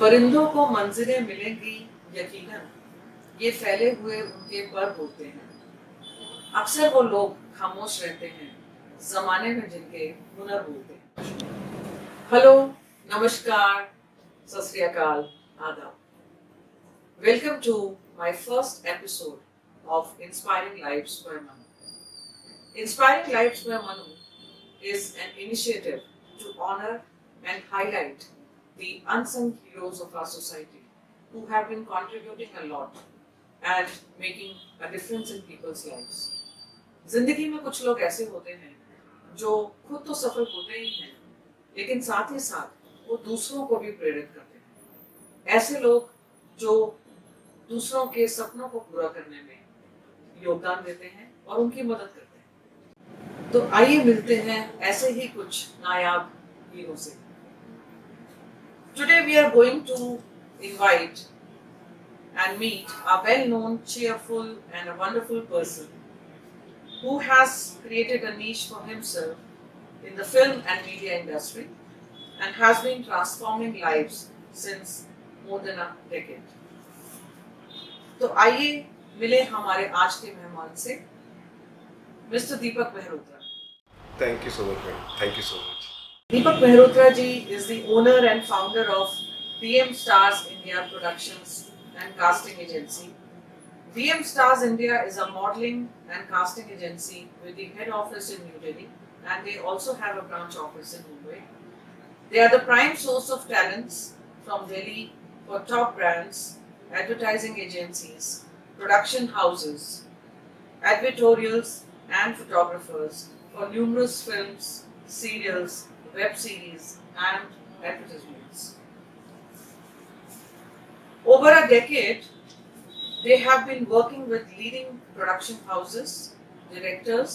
परिंदों को मंजिलें मिलेंगी यकीनन, ये फैले हुए उनके पर होते हैं। अक्सर वो लोग खामोश रहते हैं, जमाने में जिनके हुनर होते हैं। हेलो, नमस्कार, सत श्री अकाल, आदाब। Welcome to my first episode of Inspiring Lives by Manu. Inspiring Lives by Manu is an initiative to honor and highlight the unsung heroes of our society who have been contributing a lot and making a difference in people's lives. जिंदगी में कुछ लोग ऐसे होते हैं जो खुद तो सफल होते ही हैं, लेकिन साथ ही साथ वो दूसरों को भी प्रेरित करते हैं। ऐसे लोग जो दूसरों के सपनों को पूरा करने में योगदान देते हैं और उनकी मदद करते हैं। तो आइए मिलते हैं ऐसे ही कुछ नायाब हीरो से। Today we are going to invite and meet a well-known, cheerful and a wonderful person who has created a niche for himself in the film and media industry and has been transforming lives since more than a decade. तो आइए मिले हमारे आज के मेहमान से, mister Deepak Mehrotra. Thank you so much, man. Thank you so much. Deepak Mehrotra ji is the owner and founder of VM Stars India Productions and Casting Agency. VM Stars India is a modeling and casting agency with the head office in New Delhi, and they also have a branch office in Mumbai. They are the prime source of talents from Delhi for top brands, advertising agencies, production houses, advertorials and photographers for numerous films, serials, web series and advertisements. Over a decade, they have been working with leading production houses, directors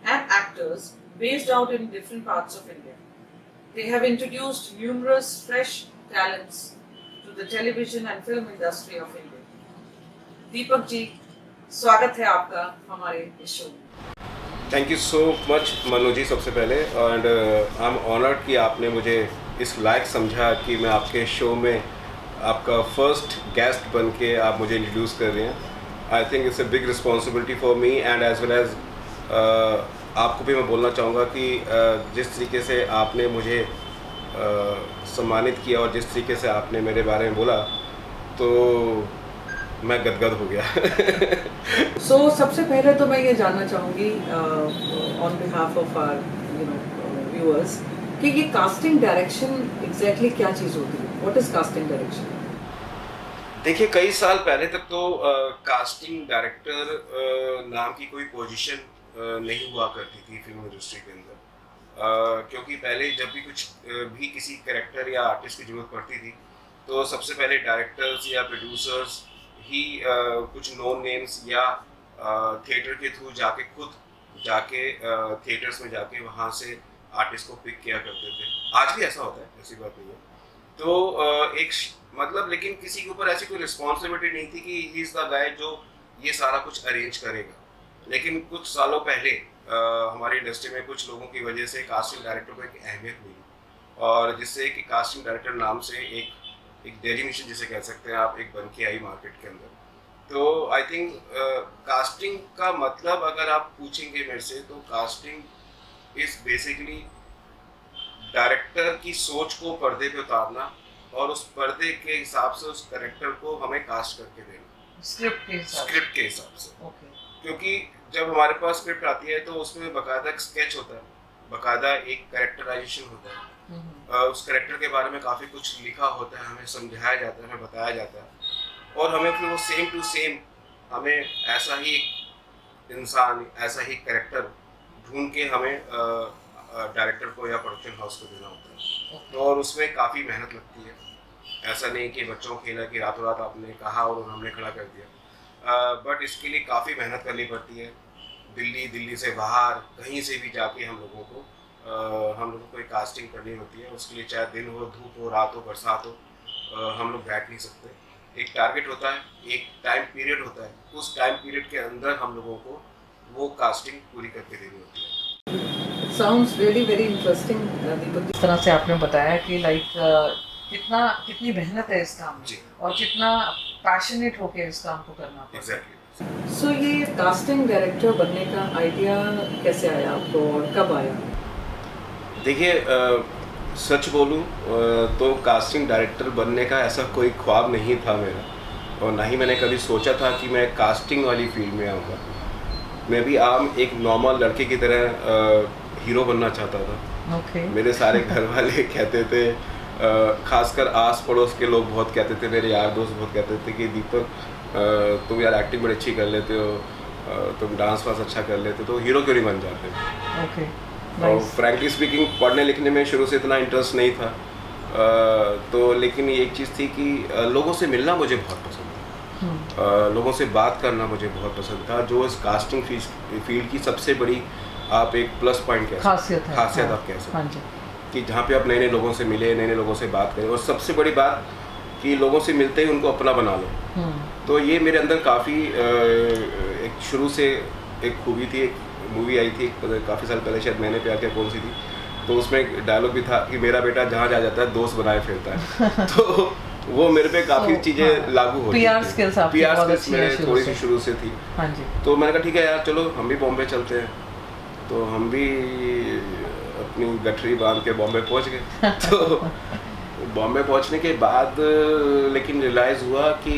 and actors based out in different parts of India. They have introduced numerous fresh talents to the television and film industry of India. Deepak ji, स्वागत है आपका हमारे इस show में। Thank you so much Manu ji, सबसे पहले and I am honoured कि आपने मुझे इस लायक समझा कि मैं आपके शो में आपका फर्स्ट गेस्ट बन के आप मुझे इंट्रोड्यूस कर रहे हैं। I think it's a big responsibility for me and as well as आपको भी मैं बोलना चाहूँगा कि जिस तरीके से आपने मुझे सम्मानित किया और जिस तरीके से आपने मेरे बारे में बोला, तो मैं गदगद हो गया। So, सबसे पहले तो मैं ये जानना चाहूँगी on behalf of our viewers कि ये कास्टिंग डायरेक्शन एग्जैक्टली क्या चीज़ होती है? What is casting direction? देखिए, कई साल पहले तक तो कास्टिंग डायरेक्टर नाम की कोई पोजीशन नहीं हुआ करती थी फिल्म इंडस्ट्री के अंदर, क्योंकि पहले जब भी कुछ भी किसी कैरेक्टर या आर्टिस्ट की ज़रूरत पड़ती थी तो सबसे पहले डायरेक्टर्स या प्रोड्यूसर्स ही कुछ नोन नेम्स या थिएटर के थ्रू खुद जाके थिएटर्स में जाके वहाँ से आर्टिस्ट को पिक किया करते थे। आज भी ऐसा होता है, ऐसी बात नहीं है। तो मतलब लेकिन किसी के ऊपर ऐसी कोई रिस्पॉन्सिबिलिटी नहीं थी कि ही इज़ द गाय जो ये सारा कुछ अरेंज करेगा। लेकिन कुछ सालों पहले हमारी इंडस्ट्री में कुछ लोगों की वजह से कास्टिंग डायरेक्टर को एक अहमियत मिली, और जिससे कि कास्टिंग डायरेक्टर नाम से एक डेजिग्नेशन जिसे कह सकते हैं आप, एक बन के आई मार्केट के अंदर। तो आई थिंक कास्टिंग का मतलब अगर आप पूछेंगे मेरे से, तो कास्टिंग इज़ बेसिकली डायरेक्टर की सोच को पर्दे पे उतारना और उस पर्दे के हिसाब से उस कैरेक्टर को हमें कास्ट करके देना, स्क्रिप्ट के हिसाब से। क्योंकि जब हमारे पास स्क्रिप्ट आती है तो उसमें बाकायदा एक स्केच होता है, बाकायदा एक कैरेक्टराइजेशन होता है, उस कैरेक्टर के बारे में काफ़ी कुछ लिखा होता है, हमें समझाया जाता है, हमें बताया जाता है, और हमें फिर वो सेम टू सेम हमें ऐसा ही इंसान, ऐसा ही कैरेक्टर ढूंढ के हमें डायरेक्टर को या प्रोडक्शन हाउस को देना होता है। तो और उसमें काफ़ी मेहनत लगती है। ऐसा नहीं कि बच्चों को खेला कि रातों रात आपने कहा और हमने खड़ा कर दिया, बट इसके लिए काफ़ी मेहनत करनी पड़ती है। दिल्ली से बाहर कहीं से भी जाके हम लोगों को एक कास्टिंग करनी होती है। उसके लिए चाहे दिन हो, धूप हो, रात हो, बरसात हो, हम लोग बैठ नहीं सकते। एक टारगेट होता है, एक टाइम पीरियड होता है, उस टाइम पीरियड के अंदर हम लोगों को वो कास्टिंग पूरी करके देनी होती है। Sounds really very interesting, दीपक। जिस तरह से आपने बताया कि कितनी मेहनत है इस काम जी। में और कितना पैशनेट होके इस काम को करना पड़ता है। एग्जैक्टली। सो ये कास्टिंग डायरेक्टर बनने का आइडिया कैसे आया आपको और कब आया? देखिए सच बोलूं तो कास्टिंग डायरेक्टर बनने का ऐसा कोई ख्वाब नहीं था मेरा, और ना ही मैंने कभी सोचा था कि मैं कास्टिंग वाली फील्ड में आऊँगा। मैं भी आम एक नॉर्मल लड़के की तरह हीरो बनना चाहता था। ओके। मेरे सारे घर वाले कहते थे, खासकर आस पड़ोस के लोग बहुत कहते थे, मेरे यार दोस्त बहुत कहते थे कि दीपक तुम यार एक्टिंग बड़ी अच्छी कर लेते हो, तुम डांस वांस अच्छा कर लेते हो, तो हीरो क्यों नहीं बन जाते? ओके। और फ्रैंकली स्पीकिंग पढ़ने लिखने में शुरू से इतना इंटरेस्ट नहीं था, तो लेकिन ये एक चीज़ थी कि लोगों से मिलना मुझे बहुत पसंद था। लोगों से बात करना मुझे बहुत पसंद था, जो इस कास्टिंग फील्ड की सबसे बड़ी आप एक प्लस पॉइंट कह खासियत है। खासियत हाँ, आप कह सकते हाँ हैं जी। कि जहाँ पे आप नए नए लोगों से मिले, नए नए लोगों से बात करें, और सबसे बड़ी बात कि लोगों से मिलते ही उनको अपना बना लो। तो ये मेरे अंदर काफ़ी एक शुरू से एक खूबी थी। एक मूवी आई थी काफ़ी साल पहले, शायद मैंने प्यार किया कौन सी थी, तो उसमें एक डायलॉग भी था कि मेरा बेटा जहाँ जा जाता है दोस्त बनाए फिरता है। तो वो मेरे पे काफ़ी चीज़ें लागू होती PR स्किल्स आपकी PR बहुत स्किल्स अच्छी है मेरे थोड़ी सी शुरू से थी। हाँ जी। तो मैंने कहा ठीक है यार, चलो हम भी बॉम्बे चलते हैं। तो हम भी अपनी गठरी बांध के बॉम्बे पहुंच गए। तो बॉम्बे पहुंचने के बाद लेकिन रियलाइज़ हुआ कि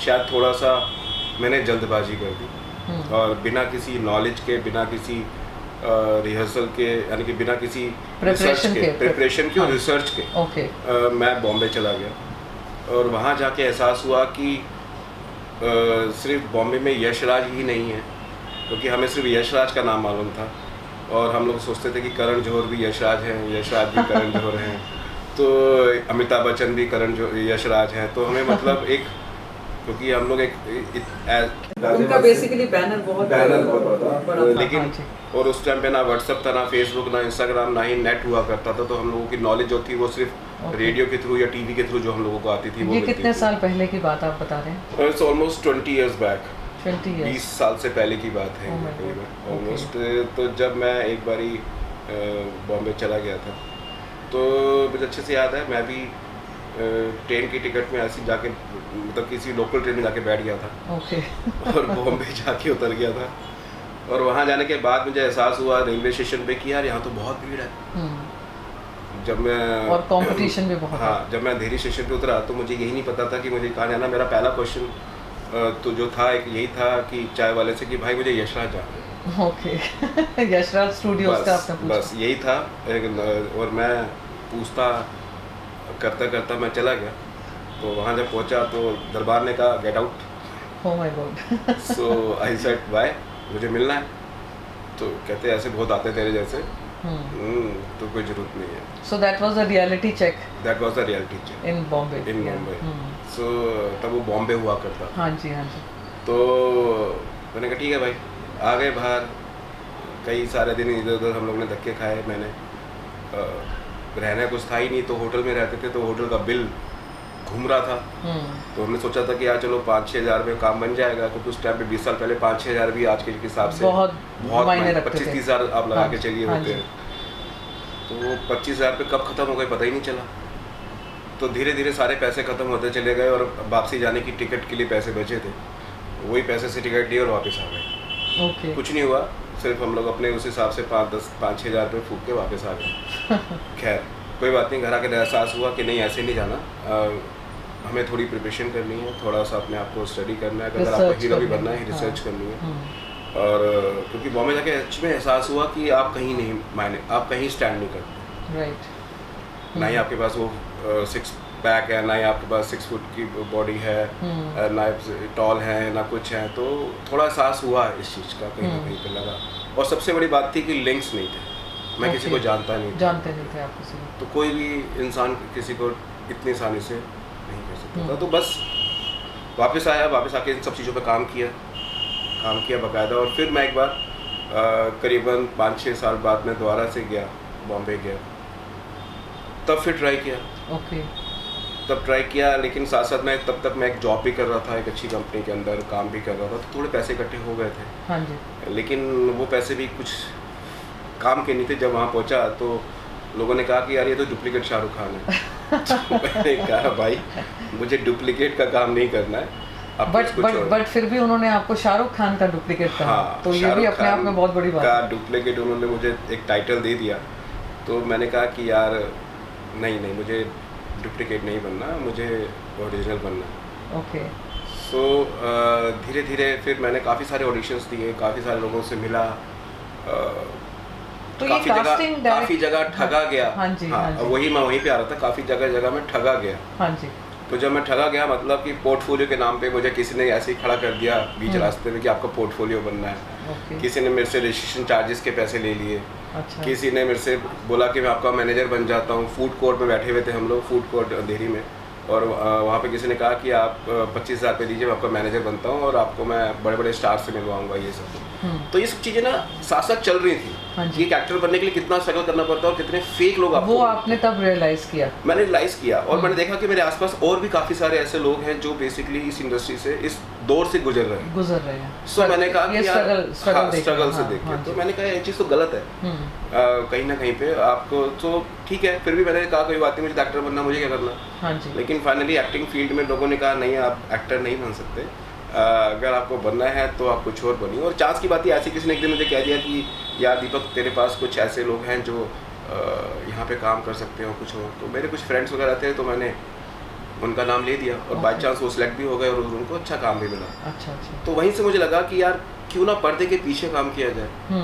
शायद थोड़ा सा मैंने जल्दबाजी कर दी, और बिना किसी नॉलेज के, बिना किसी रिहर्सल के, यानी कि बिना किसी प्रिपरेशन के और रिसर्च के ओके। मैं बॉम्बे चला गया। और वहाँ जाके एहसास हुआ कि सिर्फ बॉम्बे में यशराज ही नहीं है, क्योंकि हमें सिर्फ यशराज का नाम मालूम था, और हम लोग सोचते थे कि करण जौहर भी यशराज हैं, यशराज भी करण जौहर हैं, तो अमिताभ बच्चन भी यशराज हैं। तो हमें मतलब एक, क्योंकि हम लोग उनका बेसिकली बैनर बहुत बड़ा था, लेकिन हाँ जी। और उस टाइम पे ना व्हाट्सअप था, ना फेसबुक, ना इंस्टाग्राम, ना ही नेट हुआ करता था। तो हम लोगों की नॉलेज जो थी वो सिर्फ रेडियो के थ्रू या टीवी के थ्रू जो हम लोगों को आती थी वो। ये कितने साल पहले की बात आप बता रहे हैं? It's almost 20 years back. 20 साल से पहले की बात है ऑलमोस्ट। तो जब मैं एक बारी बॉम्बे चला गया था, तो मुझे अच्छे से याद है, मैं भी ट्रेन की टिकट में ऐसे जाके, मतलब किसी लोकल ट्रेन में जाके बैठ गया था। ओके। और बॉम्बे जाके उतर गया था, और वहाँ जाने के बाद मुझे एहसास हुआ रेलवे स्टेशन पे कि यार यहाँ तो बहुत भीड़ है। जब मैं और कंपटीशन भी बहुत। हाँ, जब मैं देहरी स्टेशन पे उतरा तो मुझे यही नहीं पता था कि मुझे कहाँ जाना। मेरा पहला क्वेश्चन तो जो था एक यही था कि चाय वाले से कि भाई मुझे यशराज जाना है। ओके। यशराज स्टूडियोज का आपने पूछा? बस यही था। और मैं पूछता करता करता मैं चला गया। तो वहाँ जब पहुँचा तो दरबार ने कहा get out. Oh my God. So I said why, मुझे मिलना है। तो कहते ऐसे बहुत आते तेरे जैसे, तो कोई जरूरत नहीं है। So that was a reality check. That was a reality check in Bombay. in Bombay. So तब वो बॉम्बे हुआ करता। हाँ जी, हाँ जी। तो मैंने कहा ठीक है भाई, आ गए बाहर। कई सारे दिन इधर उधर हम लोग ने धक्के खाए। मैंने रहना कुछ था ही नहीं, तो होटल में रहते थे, तो होटल का बिल घूम रहा था। तो हमने सोचा था कि यार चलो 5-6 हज़ार में काम बन जाएगा, क्योंकि उस टाइम पे 20 साल पहले 5-6 हज़ार भी आज के हिसाब से बहुत मायने रखते थे। 25-30 हज़ार आप लगा के चलिए होते हैं। तो वो 25 हज़ार पे कब ख़त्म हो गए पता ही नहीं चला। तो धीरे धीरे सारे पैसे ख़त्म होते चले गए, और वापसी जाने की टिकट के लिए पैसे बचे थे, वही पैसे से टिकट लिए और वापस आ गए। ओके। कुछ नहीं हुआ, सिर्फ हम लोग अपने उस हिसाब से 5-10-5-6 हज़ार रुपये फूक के वापस आ गए। खैर कोई बात नहीं, घर आकर एहसास हुआ कि नहीं ऐसे नहीं जाना, हमें थोड़ी प्रिपरेशन करनी है, थोड़ा सा अपने आप को स्टडी करना है, अगर आपको हीरो भी बनना है, रिसर्च करनी है। और क्योंकि बॉम्बे जाके सच में एहसास हुआ कि आप कहीं नहीं आप कहीं स्टैंड नहीं करते। राइट। ना ही आपके पास वो 6 पैक है, ना ही आपके पास 6 फुट की बॉडी है, ना टॉल है, ना कुछ है। तो थोड़ा एहसास हुआ इस चीज़ का, कहीं ना कहीं पे लगा। और सबसे बड़ी बात थी कि लिंक्स नहीं थे, मैं किसी को जानते नहीं थे आप किसी को। तो कोई भी इंसान किसी को इतनी आसानी से नहीं कर सकता था। तो बस वापस आया, वापस आके इन सब चीज़ों पे काम किया बाकायदा। और फिर मैं एक बार करीबन 5-6 साल बाद मैं दोबारा से गया, बॉम्बे गया, तब फिर ट्राई किया। ओके। तब ट्राई किया, लेकिन साथ साथ मैं तब तक मैं एक जॉब भी कर रहा था, एक अच्छी कंपनी के अंदर काम भी कर रहा था, तो थोड़े पैसे इकट्ठे हो गए थे। हाँ जी। लेकिन वो पैसे भी कुछ काम के नहीं थे। जब वहाँ पहुँचा तो लोगों ने कहा कि यार ये तो डुप्लीकेट शाहरुख खान है। तो मैंने कहा भाई मुझे डुप्लीकेट का काम नहीं करना है, बट फिर भी उन्होंने आपको शाहरुख खान का डुप्लीकेट कहा। हाँ, तो ये भी अपने आप में बहुत बड़ी बात का है। डुप्लीकेट उन्होंने मुझे एक टाइटल दे दिया, तो मैंने कहा कि यार नहीं मुझे डुप्लीकेट नहीं बनना, मुझे ओरिजिनल बनना है। ओके। सो धीरे धीरे फिर मैंने काफ़ी सारे ऑडिशंस दिए, काफ़ी सारे लोगों से मिला, तो ये काफ़ी जगह ठगा गया। हाँ जी, हाँ जी। वही मैं वहीं पे आ रहा था, काफ़ी जगह मैं ठगा गया। हाँ जी। तो जब मैं ठगा गया मतलब कि पोर्टफोलियो के नाम पे मुझे किसी ने ऐसे ही खड़ा कर दिया बीच रास्ते में कि आपका पोर्टफोलियो बनना है। ओके। किसी ने मेरे से रजिस्ट्रेशन चार्जेस के पैसे ले लिए। अच्छा। किसी ने मेरे से बोला कि मैं आपका मैनेजर बन जाता हूँ। फूड कोर्ट में बैठे हुए थे हम लोग, फूड कोर्ट अंधेरी में, और वहाँ पे किसी ने कहा कि आप 25,000 रुपये दीजिए, मैं आपका मैनेजर बनता हूँ और आपको मैं बड़े बड़े स्टार से मिलवाऊंगा, ये सब। तो ये सब चीज़ें ना साथ साथ चल रही थी। हाँ जी। एक एक्टर बनने के लिए कितना स्ट्रगल करना पड़ता है और कितने फेक लोग आपको, वो आपने तब रियलाइज किया? मैंने रियलाइज किया और मैंने देखा कि मेरे आसपास और भी काफ़ी सारे ऐसे लोग हैं जो बेसिकली इस इंडस्ट्री से, इस दौर से गुजर रहे हैं। सो मैंने कहा कि स्ट्रगल से देखे, तो मैंने कहा ये चीज़ तो गलत है कहीं ना कहीं पे आपको। तो ठीक है, फिर भी मैंने कहा कोई बात नहीं, मुझे एक्टर बनना, मुझे क्या करना। हाँ जी। लेकिन फाइनली एक्टिंग फील्ड में लोगों ने कहा नहीं, आप एक्टर नहीं बन सकते, अगर आपको बनना है तो आप कुछ और बनिए। और चांस की बात ही ऐसी, किसी ने एक दिन मुझे कह दिया कि यार दीपक तेरे पास कुछ ऐसे लोग हैं जो यहाँ पे काम कर सकते हो कुछ और। तो मेरे कुछ फ्रेंड्स वगैरह थे, तो मैंने उनका नाम ले दिया और बाई चांस वो सिलेक्ट भी हो गए और उनको अच्छा काम भी मिला। अच्छा। तो वहीं से मुझे लगा कि यार क्यों ना पर्दे के पीछे काम किया जाए।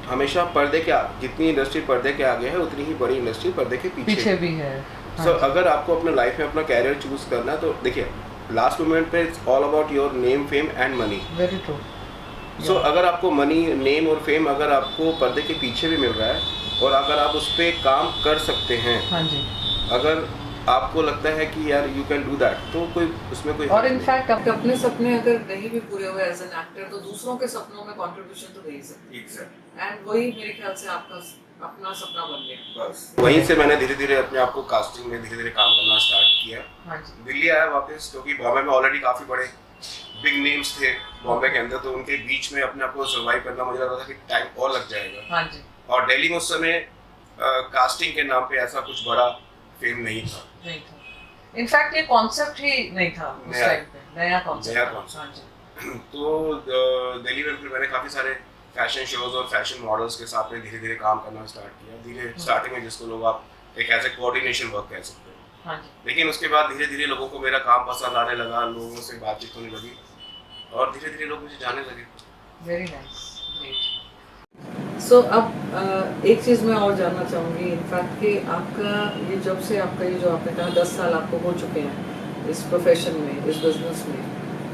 हमेशा पर्दे के, जितनी इंडस्ट्री पर्दे के आगे है उतनी ही बड़ी इंडस्ट्री पर्दे के पीछे भी है। सो अगर आपको अपने लाइफ में अपना कैरियर चूज करना है तो देखिए लास्ट मोमेंट पे it's all about your name, fame and money. Very true. So अगर आपको मनी, नेम और फेम अगर आपको पर्दे के पीछे भी मिल रहा है और अगर आप उस पर काम कर सकते हैं, हाँ जी, अगर आपको लगता है कि यार यू कैन डू दैट, तो कोई उसमें कोई और इनफैक्ट अपने सपने अगर नहीं भी पूरे हुए एज एन एक्टर तो दूसरों के सपनों में कंट्रीब्यूशन तो दे ही सकते हैं। एंड वही मेरे ख्याल से आपका अपना सपना बन गया। बस वहीं से मैंने धीरे धीरे अपने आप को कास्टिंग में धीरे धीरे काम करना स्टार्ट किया। हाँ जी। दिल्ली आया वापस, क्योंकि बॉम्बे में ऑलरेडी काफ़ी बड़े बिग नेम्स थे बॉम्बे के अंदर, तो उनके बीच में अपने आप को सर्वाइव करना मुझे लगा था कि टाइम और लग जाएगा। हाँ जी। और दिल्ली में उस समय कास्टिंग के नाम पे ऐसा कुछ बड़ा फेम नहीं था। इनफैक्ट ये कॉन्सेप्ट ही नहीं था उस टाइम पे, नया कॉन्सेप्ट। हाँ जी। तो दिल्ली में फिर मैंने काफ़ी सारे फैशन शोज और फैशन मॉडल्स के साथ में धीरे धीरे काम करना स्टार्ट किया। धीरे स्टार्टिंग में जिसको लोग आप एक ऐसे कोऑर्डिनेशन वर्क कह सकते हैं। हाँ जी। लेकिन उसके बाद धीरे धीरे लोगों को मेरा काम पसंद आने लगा, लोगों से बातचीत होने लगी और धीरे धीरे लोग मुझे जाने लगे। Very nice, great. सो अब एक चीज़ मैं और जानना चाहूँगी इनफैक्ट कि आपका ये जब से आपका ये जो आपने कहा 10 साल आपको हो चुके हैं इस प्रोफेशन में, इस बिजनेस में,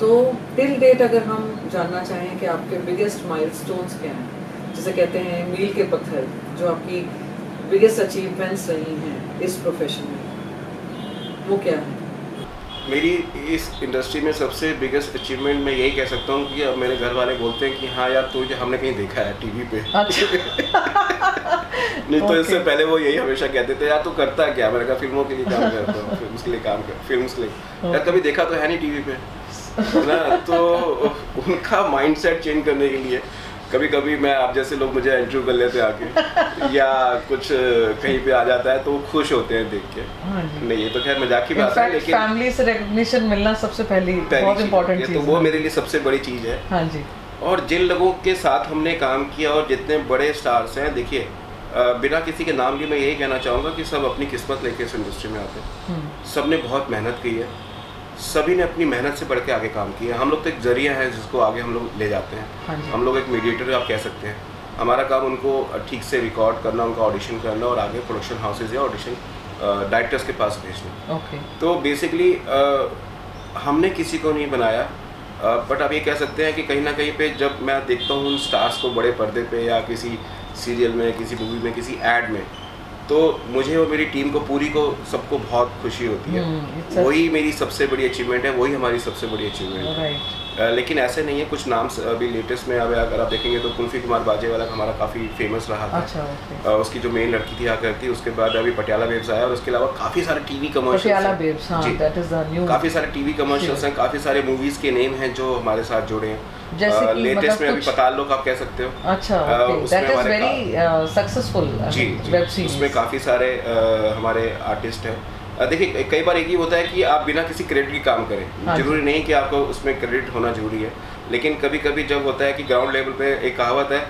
तो टिल डेट अगर हम जानना चाहें कि आपके बिगेस्ट माइलस्टोन्स क्या हैं, जैसे कहते हैं मील के पत्थर, जो आपकी बिगेस्ट अचीवमेंट्स रही हैं इस प्रोफेशन में, वो क्या है? मेरी इस इंडस्ट्री में सबसे बिगेस्ट अचीवमेंट मैं यही कह सकता हूँ कि अब मेरे घर वाले बोलते हैं कि हाँ यार तुझे हमने कहीं देखा है टीवी पे। नहीं तो इससे पहले वो यही हमेशा कहते थे यार तू करता है क्या। मैंने कहा फिल्मों के लिए काम करता हूँ, फिल्म्स के लिए काम कर, फिल्म्स के लिए। यार कभी देखा तो है नहीं टीवी पे ना। तो उनका माइंडसेट चेंज करने के लिए कभी कभी मैं, आप जैसे लोग मुझे इंटरव्यू कर लेते हैं आके या कुछ कहीं पे आ जाता है तो वो खुश होते हैं देख के। नहीं ये तो खैर मजाक की बात है, लेकिन फैमिली से रिकॉग्निशन मिलना सबसे पहली बहुत इंपॉर्टेंट चीज है, तो वो मेरे लिए सबसे बड़ी चीज है। हाँ जी। और जिन लोगों के साथ हमने काम किया और जितने बड़े स्टार्स हैं, देखिए बिना किसी के नाम लिए मैं यही कहना चाहूँगा कि सब अपनी किस्मत लेके इस इंडस्ट्री में आते हैं। सब ने बहुत मेहनत की है, सभी ने अपनी मेहनत से बढ़ के आगे काम किया। हम लोग तो एक जरिया है जिसको आगे हम लोग ले जाते हैं। हाँ हम लोग एक मीडिएटर आप कह सकते हैं। हमारा काम उनको ठीक से रिकॉर्ड करना, उनका ऑडिशन करना और आगे प्रोडक्शन हाउसेज या ऑडिशन डायरेक्टर्स के पास भेजना। ओके। तो बेसिकली हमने किसी को नहीं बनाया, बट आप ये कह सकते हैं कि कहीं ना कहीं पे जब मैं देखता हूँ उन स्टार्स को बड़े पर्दे पे या किसी सीरियल में, किसी मूवी में, किसी एड में, तो मुझे और मेरी टीम को पूरी को सबको बहुत खुशी होती है। वही मेरी सबसे बड़ी अचीवमेंट है, वही हमारी सबसे बड़ी अचीवमेंट है। लेकिन ऐसे नहीं है, कुछ नाम अभी लेटेस्ट में अगर आप देखेंगे तो कुल्फी कुमार बाजेवाला हमारा काफ़ी फेमस रहा था। अच्छा, ओके। उसकी जो मेन लड़की थी आकर थी, उसके बाद अभी पटियाला बेब्स आया और उसके अलावा काफ़ी सारे टीवी कमर्शियल्स पटियाला बेब्स, हाँ, दैट इज द न्यू। काफ़ी सारे टीवी कमर्शियल्स हैं, काफ़ी सारे मूवीज़ के नेम हैं जो हमारे साथ जुड़े हैं। जैसे कि लेटेस्ट मतलब में अभी कुछ पताल लोग आप कह सकते हो। अच्छा, okay, that is very successful web series. उसमें काफ़ी सारे हमारे आर्टिस्ट हैं। देखिए कई बार एक ही होता है कि आप बिना किसी क्रेडिट के काम करें, हाँ जरूरी नहीं कि आपको उसमें क्रेडिट होना जरूरी है, लेकिन कभी कभी जब होता है कि ग्राउंड लेवल पे एक कहावत है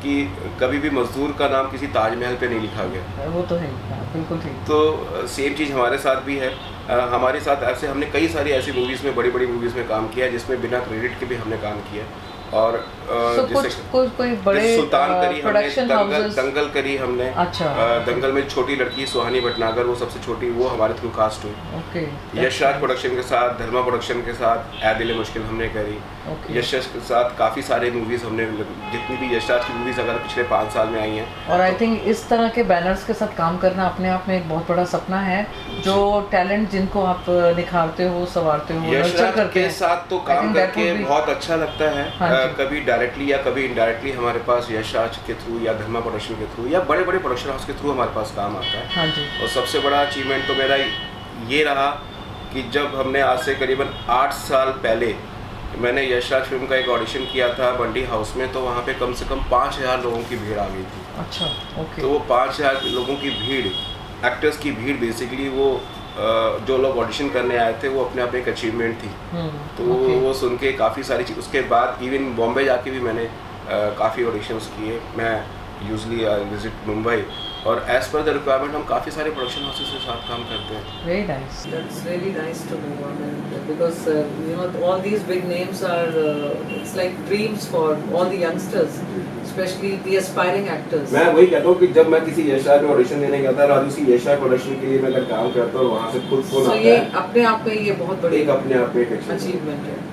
कि कभी भी मजदूर का नाम किसी ताजमहल पे नहीं लिखा गया। वो तो है, बिल्कुल ठीक। तो सेम चीज़ हमारे साथ भी है। हमारे साथ ऐसे हमने कई सारी ऐसी मूवीज़ में, बड़ी बड़ी मूवीज़ में काम किया है जिसमें बिना क्रेडिट के भी हमने काम किया। और जैसे कोई बड़े सुल्तान करी हमने, हाउसेस। दंगल करी हमने। अच्छा, दंगल में छोटी लड़की सुहानी भटनागर, वो सबसे छोटी, वो हमारे थ्रू कास्ट हुई। ओके। यशराज प्रोडक्शन के साथ, धर्मा प्रोडक्शन के साथ ऐ दिल मुश्किल हमने करी। यशराज के साथ काफ़ी सारे मूवीज़ हमने, जितनी भी यशराज की मूवीज़ अगर पिछले 5 साल में आई हैं। और आई थिंक इस तरह के बैनर्स के साथ काम करना अपने आप में एक बहुत बड़ा सपना है, जो टैलेंट जिनको आप निखारते हो, संवारते हो, नर्चर करते के हैं। साथ तो काम करके बहुत अच्छा लगता है। कभी डायरेक्टली या कभी इनडायरेक्टली हमारे पास यशराज के थ्रू या धर्मा प्रोडक्शन के थ्रू या बड़े बड़े प्रोडक्शन हाउस के थ्रू हमारे पास काम आता है। हाँ जी। और सबसे बड़ा अचीवमेंट तो मेरा ये रहा कि जब हमने आज से करीबन 8 साल पहले मैंने यशराज फिल्म का एक ऑडिशन किया था बंडी हाउस में, तो वहाँ पे कम से कम 5000 लोगों की भीड़ आ गई थी। अच्छा, ओके। तो वो 5000 लोगों की भीड़, एक्टर्स की भीड़, बेसिकली वो जो लोग ऑडिशन करने आए थे, वो अपने आप एक अचीवमेंट थी। तो वो सुन के काफ़ी सारी चीज़, उसके बाद इवन बॉम्बे जाके भी मैंने काफ़ी ऑडिशंस किए। मैं यूजली विजिट मुंबई, और एज पर द रिक्वायरमेंट हम काफ़ी सारे प्रोडक्शन हाउसेस के साथ काम करते हैं। Very nice, that's really nice to know, because you know all these big names are it's like dreams for all the youngsters, specially the aspiring actors. मैं वही कहता हूँ कि जब मैं किसी यशराज में ऑडिशन देने गया था, राजू सी यशराज प्रोडक्शन के लिए मैं अगर काम करता हूँ, वहाँ से खुद फोन आता है। ये अपने आप में ये बहुत बड़ी एक अपने आप में एक अचीवमेंट है।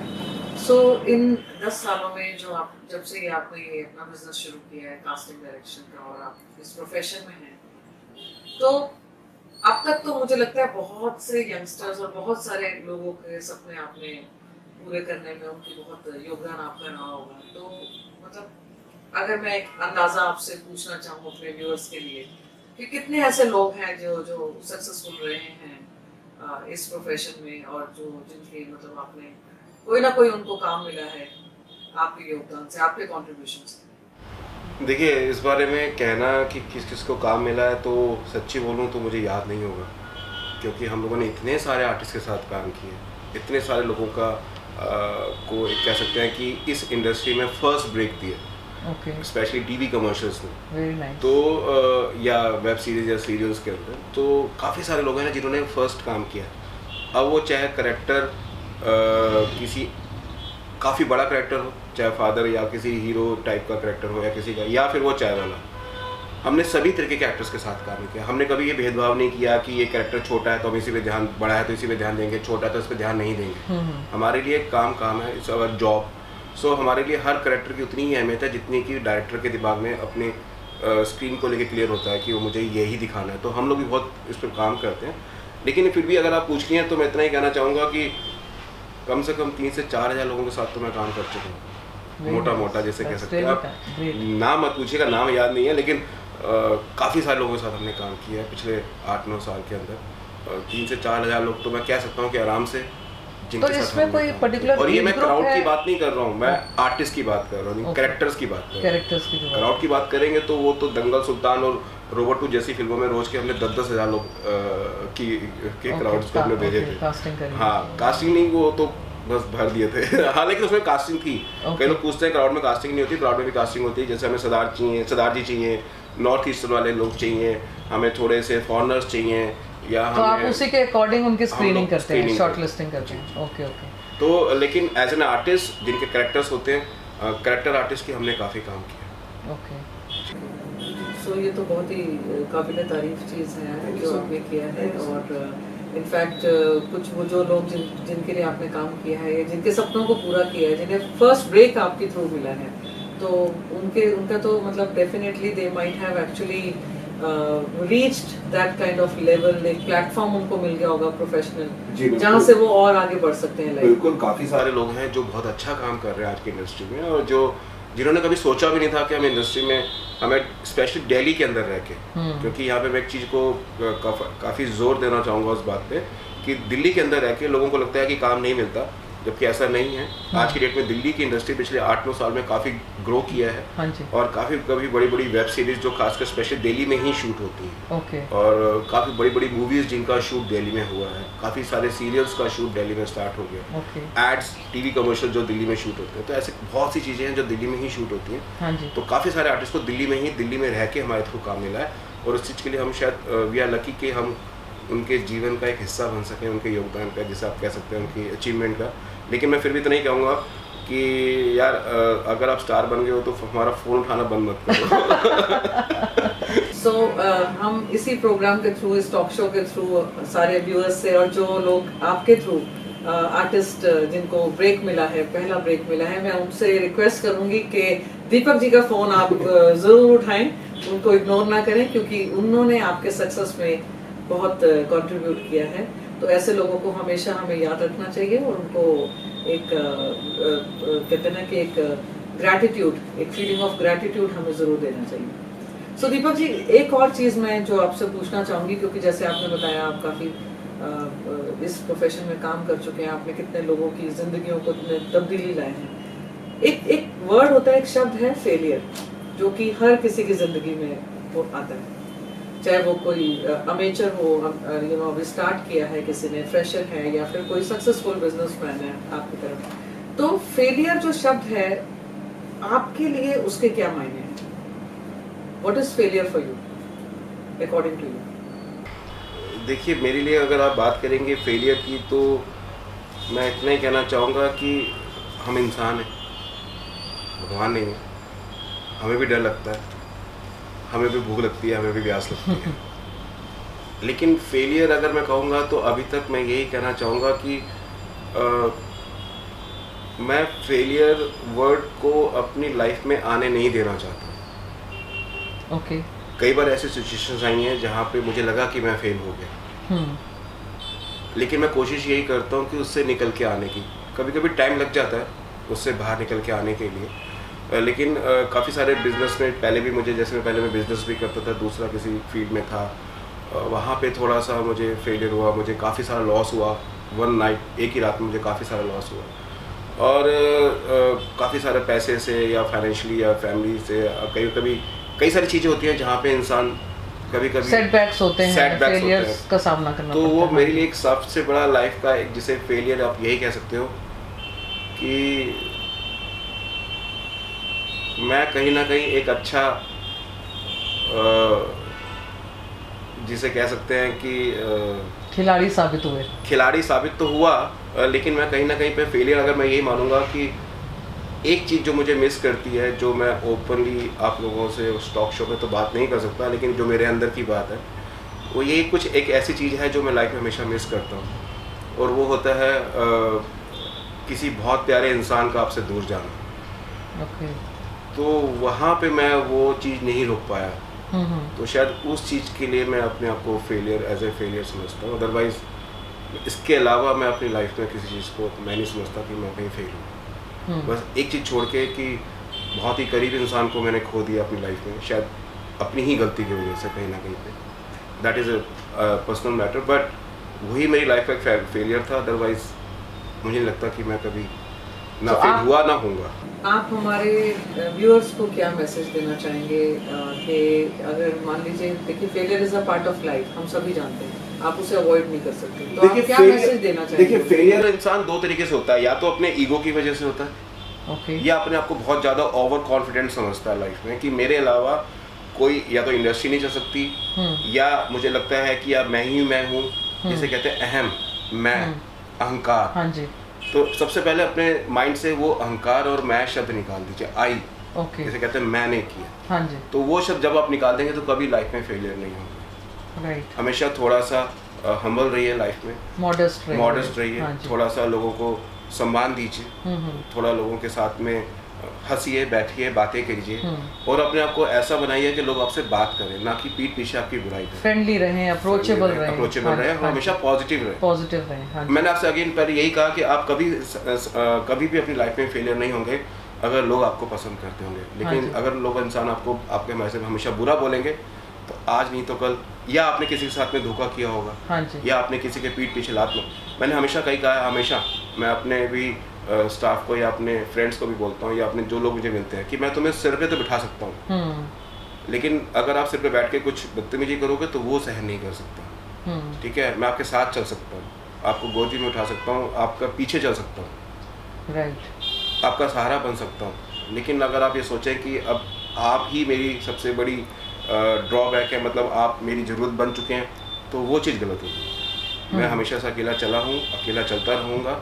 सो इन 10 सालों में जो आप, जब से आपने ये अपना बिजनेस शुरू किया है कास्टिंग डायरेक्शन का, और आप इस प्रोफेशन में हैं, तो अब तक तो मुझे लगता है बहुत से यंगस्टर्स और बहुत सारे लोगों के सपने आपने पूरे करने में उनकी बहुत योगदान आपका रहा होगा। तो मतलब अगर मैं एक अंदाज़ा आपसे पूछना चाहूँ अपने व्यूअर्स के लिए कि कितने ऐसे लोग हैं जो सक्सेसफुल रहे हैं इस प्रोफेशन में, और जो जिनके मतलब आपने कोई ना कोई उनको काम मिला है आपके योगदान से, आपके कंट्रीब्यूशन से। देखिए, इस बारे में कहना कि किस किस को काम मिला है, तो सच्ची बोलूँ तो मुझे याद नहीं होगा, क्योंकि हम लोगों ने इतने सारे आर्टिस्ट के साथ काम किए, इतने सारे लोगों का को कह सकते हैं कि इस इंडस्ट्री में फर्स्ट ब्रेक दिया, स्पेशली टीवी कमर्शियल्स में। तो या वेब सीरीज या सीरियल्स के अंदर, तो काफ़ी सारे लोग हैं ना जिन्होंने फर्स्ट काम किया। अब वो चाहे करेक्टर किसी काफ़ी बड़ा करेक्टर हो, चाहे फादर या किसी हीरो टाइप का करेक्टर हो, या किसी का, या फिर वो चाय वाला, हमने सभी तरीके के एक्टर्स के साथ काम किया। हमने कभी ये भेदभाव नहीं किया कि ये कैरेक्टर छोटा है तो हम इसी पे ध्यान, बड़ा है तो इसी पे ध्यान देंगे, छोटा है तो इस पे ध्यान नहीं देंगे। हमारे लिए काम है, इट्स अवर जॉब। सो हमारे लिए हर कैरेक्टर की उतनी ही अहमियत है जितनी कि डायरेक्टर के दिमाग में अपने स्क्रीन को लेके क्लियर होता है कि वो मुझे यही दिखाना है। तो हम लोग भी बहुत इस पर काम करते हैं, लेकिन फिर भी अगर आप पूछ रही हैं तो मैं इतना ही कहना चाहूँगा कि कम से कम 3 से 4 हज़ार लोगों के साथ तो मैं काम कर चुका हूँ, मोटा जैसे कह सकते हैं आप। नाम मत पूछिएगा, नाम याद नहीं है, लेकिन काफ़ी सारे लोगों के साथ हमने काम किया है पिछले 8-9 साल के अंदर। 3 से 4 हज़ार लोग तो मैं कह सकता हूँ कि आराम से, तो इसमें कोई पर्टिकुलर, और ये मैं क्राउड की बात नहीं कर रहा हूँ, मैं आर्टिस्ट की बात कर रहा हूँ, कैरेक्टर्स की बात कर रहा हूँ। क्राउड की बात करेंगे तो वो तो दंगल, सुल्तान और रोबोट 2 जैसी फिल्मों में रोज के हमने 10-10 हज़ार लोग के क्राउड्स को हमने भेजे थे। हाँ, कास्टिंग नहीं, वो तो बस भर दिए थे। हाँ, लेकिन उसमें कास्टिंग थी। कई लोग पूछते हैं क्राउड में कास्टिंग नहीं होती, क्राउड में भी कास्टिंग होती है। जैसे हमें सरदार जी चाहिए, नॉर्थ ईस्टर्न वाले लोग चाहिए, हमें थोड़े से फॉरेनर्स चाहिए, या तो आप उसी के अकॉर्डिंग उनकी स्क्रीनिंग करते हैं, शॉर्ट लिस्टिंग करते हैं। ओके। तो लेकिन एज एन आर्टिस्ट जिनके कैरेक्टर्स होते हैं, कैरेक्टर आर्टिस्ट की हमने काफ़ी काम किया। ओके। सो ये तो बहुत ही काबिल तारीफ चीज़ है जो आपने किया है, और इनफैक्ट कुछ वो जो लोग जिनके लिए आपने काम किया है, जिनके सपनों को पूरा किया है, जिन्हें फर्स्ट ब्रेक आपके थ्रू मिला है, तो उनका तो मतलब definitely they might have actually reached that kind of level, एक प्लेटफॉर्म उनको मिल गया होगा जी, प्रोफेशनल, बिल्कुल। जहाँ से वो और आगे बढ़ सकते हैं लाइफ। बिल्कुल, काफ़ी सारे लोग हैं जो बहुत अच्छा काम कर रहे हैं आज की इंडस्ट्री में, और जो जिन्होंने कभी सोचा भी नहीं था कि हम इंडस्ट्री में, हमें स्पेशली दिल्ली के अंदर रह के, क्योंकि यहाँ पे मैं एक चीज़ को काफ़ी ज़ोर देना चाहूँगा उस बात पे कि दिल्ली के अंदर रह के लोगों को लगता है कि काम नहीं मिलता, जबकि ऐसा नहीं है। आज की डेट में दिल्ली की इंडस्ट्री पिछले 8-9 साल में काफ़ी ग्रो किया है। हाँ जी। और काफ़ी बड़ी बड़ी वेब सीरीज़ जो खासकर स्पेशली दिल्ली में ही शूट होती हैं, ओके। और काफ़ी बड़ी बड़ी मूवीज़ जिनका शूट दिल्ली में हुआ है, काफ़ी सारे सीरियल्स का शूट दिल्ली में स्टार्ट हो गया, ओके। एड्स, टीवी कमर्शियल जो दिल्ली में शूट होते हैं, तो ऐसे बहुत सी चीज़ें हैं जो दिल्ली में ही शूट होती हैं। हाँ जी। तो काफ़ी सारे आर्टिस्ट को दिल्ली में रह के हमारे थ्रू काम मिला है, और उस चीज़ के लिए हम शायद वी आर लकी कि हम उनके जीवन का एक हिस्सा बन सकें, उनके योगदान का, जिसे आप कह सकते हैं उनकी अचीवमेंट का। लेकिन मैं फिर भी इतना ही कहूँगा कि यार अगर आप स्टार बन गए हो तो हमारा फ़ोन उठाना बंद मत करो। सो हम इसी प्रोग्राम के थ्रू, इस टॉक शो के थ्रू सारे व्यूअर्स से, और जो लोग आपके थ्रू आर्टिस्ट जिनको ब्रेक मिला है, पहला ब्रेक मिला है, मैं उनसे रिक्वेस्ट करूंगी कि दीपक जी का फ़ोन आप ज़रूर उठाएं, उनको इग्नोर ना करें, क्योंकि उन्होंने आपके सक्सेस में बहुत कंट्रीब्यूट किया है। तो ऐसे लोगों को हमेशा हमें याद रखना चाहिए, और उनको एक कहते हैं ना कि एक ग्रैटिट्यूड, एक फीलिंग ऑफ ग्रैटिट्यूड हमें ज़रूर देना चाहिए। सो दीपक जी, एक और चीज़ मैं जो आपसे पूछना चाहूँगी, क्योंकि जैसे आपने बताया आप काफ़ी इस प्रोफेशन में काम कर चुके हैं, आपने कितने लोगों की ज़िंदगियों को तब्दीली लाए हैं। एक वर्ड होता है, एक शब्द है फेलियर, जो कि हर किसी की ज़िंदगी में वो आता है, चाहे वो कोई अमेचर हो, यू नो अभी स्टार्ट किया है किसी ने, फ्रेशर है, या फिर कोई सक्सेसफुल बिजनेसमैन है आपकी तरफ। तो फेलियर जो शब्द है आपके लिए, उसके क्या मायने हैं? What is failure for you according to you? देखिए, मेरे लिए अगर आप बात करेंगे फेलियर की, तो मैं इतना ही कहना चाहूँगा कि हम इंसान हैं, भगवान नहीं है, हमें भी डर लगता है, हमें भी भूख लगती है, हमें भी प्यास लगती है। लेकिन फेलियर अगर मैं कहूँगा तो अभी तक मैं यही कहना चाहूँगा कि मैं फेलियर वर्ड को अपनी लाइफ में आने नहीं देना चाहता। ओके। कई बार ऐसी सिचुएशंस आई हैं जहाँ पे मुझे लगा कि मैं फेल हो गया, लेकिन मैं कोशिश यही करता हूँ कि उससे निकल के आने की। कभी कभी टाइम लग जाता है उससे बाहर निकल के आने के लिए, लेकिन काफ़ी सारे बिजनेस में पहले भी मुझे, जैसे मैं पहले मैं बिज़नेस भी करता था, दूसरा किसी फील्ड में था, वहाँ पे थोड़ा सा मुझे फेलियर हुआ, मुझे काफ़ी सारा लॉस हुआ। वन नाइट, एक ही रात में मुझे काफ़ी सारा लॉस हुआ, और काफ़ी सारे पैसे से या फाइनेंशियली या फैमिली से, कई सारी चीज़ें होती हैं जहाँ पे इंसान कभी सेटबैक्स होते हैं, फेलियर्स का सामना करना तो पड़ता वो है। मेरे लिए एक सबसे बड़ा लाइफ का एक, जिसे फेलियर आप यही कह सकते हो कि मैं कहीं ना कहीं एक अच्छा, जिसे कह सकते हैं कि खिलाड़ी साबित हुए। खिलाड़ी साबित तो हुआ, लेकिन मैं कहीं ना कहीं पे फेलियर, अगर मैं यही मानूंगा कि एक चीज़ जो मुझे मिस करती है, जो मैं ओपनली आप लोगों से उस टॉक शो में तो बात नहीं कर सकता, लेकिन जो मेरे अंदर की बात है, वो ये कुछ एक ऐसी चीज़ है जो मैं लाइफ में हमेशा मिस करता हूँ, और वो होता है किसी बहुत प्यारे इंसान का आपसे दूर जाना। ओके। तो वहाँ पे मैं वो चीज़ नहीं रोक पाया, तो शायद उस चीज़ के लिए मैं अपने आप को फेलियर, एज ए फेलियर समझता हूँ। अदरवाइज इसके अलावा मैं अपनी लाइफ में किसी चीज़ को मैं नहीं समझता कि मैं कहीं फेल हूँ। बस एक चीज़ छोड़ के कि बहुत ही करीब इंसान को मैंने खो दिया अपनी लाइफ में, शायद अपनी ही गलती की वजह से कहीं ना कहीं पे। That is a personal matter, but वही मेरी लाइफ का एक फेलियर था। अदरवाइज मुझे नहीं लगता कि मैं कभी ना फेल हुआ ना होऊंगा। आप हमारे व्यूअर्स को क्या मैसेज देना चाहेंगे कि अगर मान लीजिए, देखिए failure is a part of life, हम सभी जानते हैं, आप उसे अवॉइड नहीं कर सकते, तो आप क्या मैसेज देना चाहेंगे? देखिए, फेलियर इंसान दो तरीके से होता है, या तो अपने ईगो की वजह से होता है, ओके, या अपने आप को बहुत ज़्यादा ओवर कॉन्फिडेंट समझता है लाइफ में कि मेरे अलावा कोई या तो इंडस्ट्री नहीं चल सकती, या मुझे लगता है कि या मैं ही मैं हूँ, जिसे कहते हैं अहम, मैं, अहंकार। हाँ जी। तो सबसे पहले अपने माइंड से वो अहंकार और मैं शब्द निकाल दीजिए, आई, ओके, जिसे कहते हैं मैंने किया। हाँ जी। तो वो शब्द जब आप निकाल देंगे तो कभी लाइफ में फेलियर नहीं होगा। राइट। हमेशा थोड़ा सा हम्बल रहिए लाइफ में, मॉडेस्ट रहिए, हाँ जी। थोड़ा सा लोगों को सम्मान दीजिए, थोड़ा लोगों के साथ में हंसिए, बैठिए, बातें कीजिए और अपने आप को ऐसा बनाइए कि लोग आपसे बात करें, ना कि पीठ पीछे आपकी बुराई करें। फ्रेंडली रहें, अप्रोचेबल रहें, और हमेशा पॉजिटिव रहें। पॉजिटिव रहें। हाँ जी। मैंने आपसे अगेन पहले यही कहा कि आप कभी भी अपनी लाइफ में फेलियर नहीं होंगे अगर लोग आपको पसंद करते होंगे, लेकिन अगर लोग इंसान आपको आपके बारे में हमेशा बुरा बोलेंगे तो आज नहीं तो कल या आपने किसी के साथ में धोखा किया होगा, हाँ जी। या आपने किसी के पीठ पीछे लात में। मैंने हमेशा कहीं कहा है, हमेशा मैं अपने भी स्टाफ को या अपने फ्रेंड्स को भी बोलता हूँ या अपने जो लोग मुझे मिलते हैं कि मैं तुम्हें सिर पे तो बिठा सकता हूँ, लेकिन अगर आप सिर पे बैठ के कुछ बदतमीजी करोगे तो वो सहन नहीं कर सकता। ठीक है, मैं आपके साथ चल सकता हूँ, आपको गोदी में उठा सकता हूँ, आपका पीछे चल सकता हूँ, राइट, आपका सहारा बन सकता हूँ, लेकिन अगर आप ये सोचें कि अब आप ही मेरी सबसे बड़ी ड्रॉबैक है, मतलब आप मेरी ज़रूरत बन चुके हैं, तो वो चीज़ गलत होगी। मैं हमेशा से अकेला चला हूँ, अकेला चलता रहूँगा,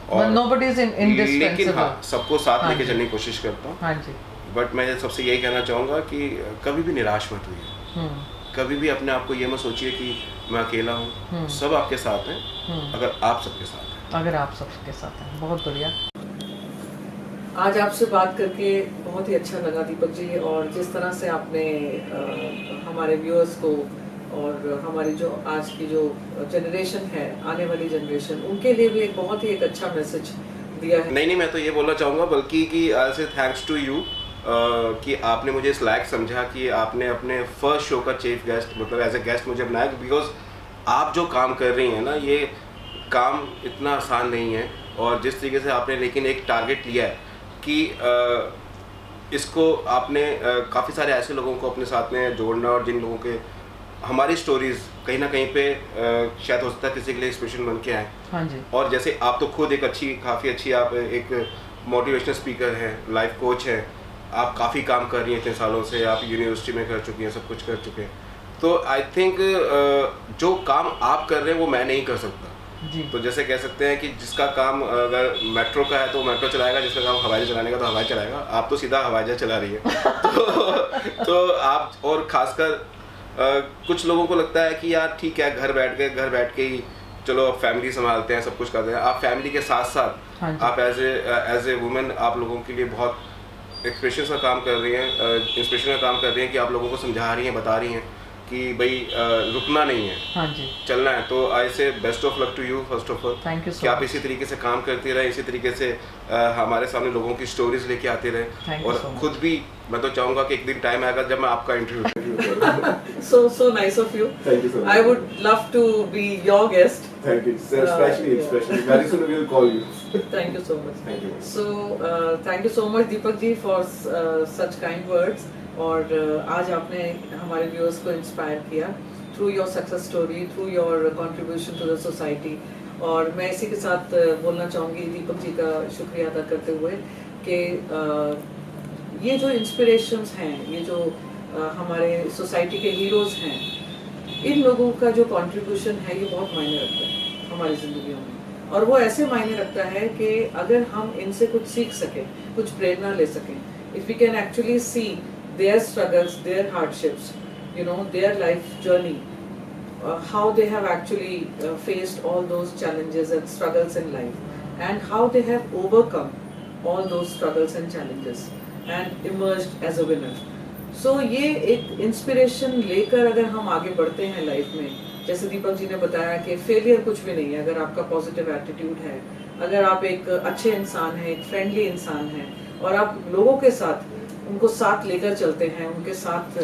और लेकिन हाँ सबको साथ लेके चलने की कोशिश करता हूँ। हाँ जी। बट मैं सबसे यही कहना चाहूँगा कि कभी भी निराश मत होइए, कभी भी अपने आप को ये मत सोचिए कि मैं अकेला हूँ, सब आपके साथ हैं अगर आप सबके साथ हैं। अगर आप सबके साथ हैं। बहुत बढ़िया। आज आपसे बात करके बहुत ही अच्छा लगा दीपक जी, और जिस तरह से आपने हमारे व्यूअर्स को और हमारी जो आज की जो जनरेशन है, आने वाली जनरेशन, उनके लिए भी एक बहुत ही एक अच्छा मैसेज दिया है। नहीं, मैं तो ये बोलना चाहूँगा बल्कि कि आई से थैंक्स टू यू कि आपने मुझे इस लायक समझा कि आपने अपने फर्स्ट शो का चीफ गेस्ट मतलब एज ए गेस्ट मुझे बनाया, बिकॉज आप जो काम कर रही हैं ना, ये काम इतना आसान नहीं है, और जिस तरीके से आपने लेकिन एक टारगेट लिया है कि इसको आपने काफ़ी सारे ऐसे लोगों को अपने साथ में जोड़ना, और जिन लोगों के हमारी स्टोरीज़ कहीं ना कहीं पे शायद हो सकता है किसी के लिए इंस्पिरेशन बन के आए। हाँ जी। और जैसे आप तो खुद एक काफ़ी अच्छी आप एक मोटिवेशनल स्पीकर हैं, लाइफ कोच हैं, आप काफ़ी काम कर रही हैं इतने सालों से, आप यूनिवर्सिटी में कर चुकी हैं, सब कुछ कर चुके हैं, तो आई थिंक जो काम आप कर रहे हैं वो मैं नहीं कर सकता जी। तो जैसे कह सकते हैं कि जिसका काम अगर मेट्रो का है तो मेट्रो चलाएगा, जिसका काम हवाई जहाज चलाने का तो हवाई चलाएगा। आप तो सीधा हवाई जहाज चला रही है तो आप, और खासकर कुछ लोगों को लगता है कि यार ठीक है घर बैठ के ही चलो अब फैमिली संभालते हैं, सब कुछ करते हैं। आप फैमिली के साथ साथ आप एज ए वुमेन आप लोगों के लिए बहुत एक्सप्रेशन का काम कर रही हैं, इंस्पिरेशन का काम कर रही हैं कि आप लोगों को समझा रही हैं, बता रही हैं कि भाई रुकना नहीं है, हाँ जी, चलना है। तो I say best of luck to you first of all, thank you कि आप इसी तरीके से काम करते रहें, इसी तरीके से हमारे सामने लोगों की स्टोरीज लेके आते रहें, और खुद भी मैं तो चाहूँगा कि एक दिन टाइम आएगा जब मैं आपका interview so nice of you. Thank you so much. I would love to be your guest. Thank you. Especially. Very soon we will call you. Thank you so much. Thank you. So thank you so much Deepak ji for such kind words. और आज आपने हमारे viewers को inspire किया through your success story, through your contribution to the society. और मैं इसी के साथ बोलना चाहूँगी दीपक जी का शुक्रिया अदा करते हुए कि ये जो इंस्पिरेशंस हैं, ये जो हमारे सोसाइटी के हीरोज़ हैं, इन लोगों का जो कंट्रीब्यूशन है ये बहुत मायने रखता है हमारी ज़िंदगियों में। और वो ऐसे मायने रखता है कि अगर हम इनसे कुछ सीख सकें, कुछ प्रेरणा ले सकें, if we can actually see their struggles, their hardships, you know, their life journey, how they have actually faced all those challenges and struggles in life, and how they have overcome all those struggles and challenges and emerged as a winner. So ये एक inspiration लेकर अगर हम आगे बढ़ते हैं life में, जैसे दीपक जी ने बताया कि फेलियर कुछ भी नहीं है अगर आपका पॉजिटिव एटीट्यूड है, अगर आप एक अच्छे इंसान हैं, एक फ्रेंडली इंसान हैं, और आप लोगों के साथ उनको साथ लेकर चलते हैं, उनके साथ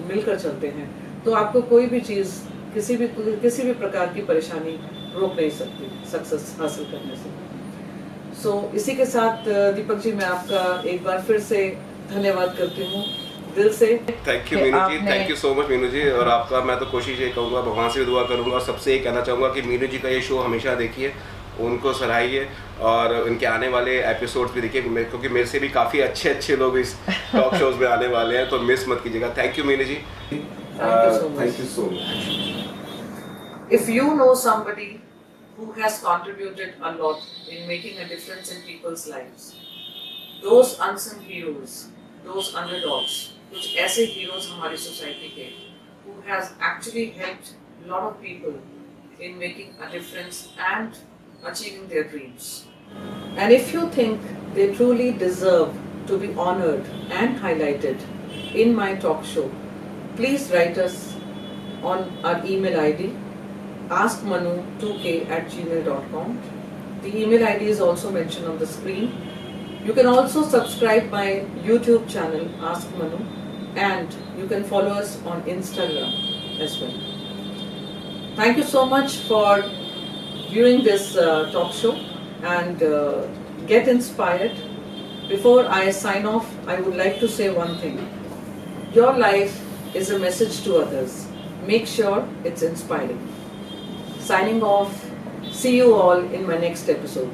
मिलकर चलते हैं, तो आपको कोई भी चीज़, किसी भी प्रकार की परेशानी रोक नहीं सकती सक्सेस हासिल करने से। सो इसी के साथ दीपक जी मैं आपका एक बार फिर से धन्यवाद करती हूँ दिल से। Thank you Meenu ji, thank you so much Meenu ji. और आपका मैं तो कोशिश ये कहूँगा, भगवान से दुआ करूँगा, और सबसे ये कहना चाहूँगा कि मीनू जी का ये शो हमेशा देखिए, उनको सराहिए, और उनके आने वाले एपिसोड्स भी देखिए, क्योंकि मेरे से भी काफ़ी अच्छे लोग इस टॉक शोज में आने वाले हैं, तो मिस मत कीजिएगा। Thank you Meenu ji, thank you so much. If you know somebody who has contributed a lot in making a difference in people's lives, those unsung heroes, those underdogs, कुछ ऐसे heroes हमारी सोसाइटी के who has actually helped a lot of people in making a difference and achieving their dreams. And if you think they truly deserve to be honored and highlighted in my talk show, please write us on our email ID askmanu2k@gmail.com. The email ID is also mentioned on the screen. You can also subscribe my YouTube channel Ask Manu, and you can follow us on Instagram as well. Thank you so much for viewing this talk show, and get inspired. Before I sign off, I would like to say one thing. Your life is a message to others. Make sure it's inspiring. Signing off. See you all in my next episode.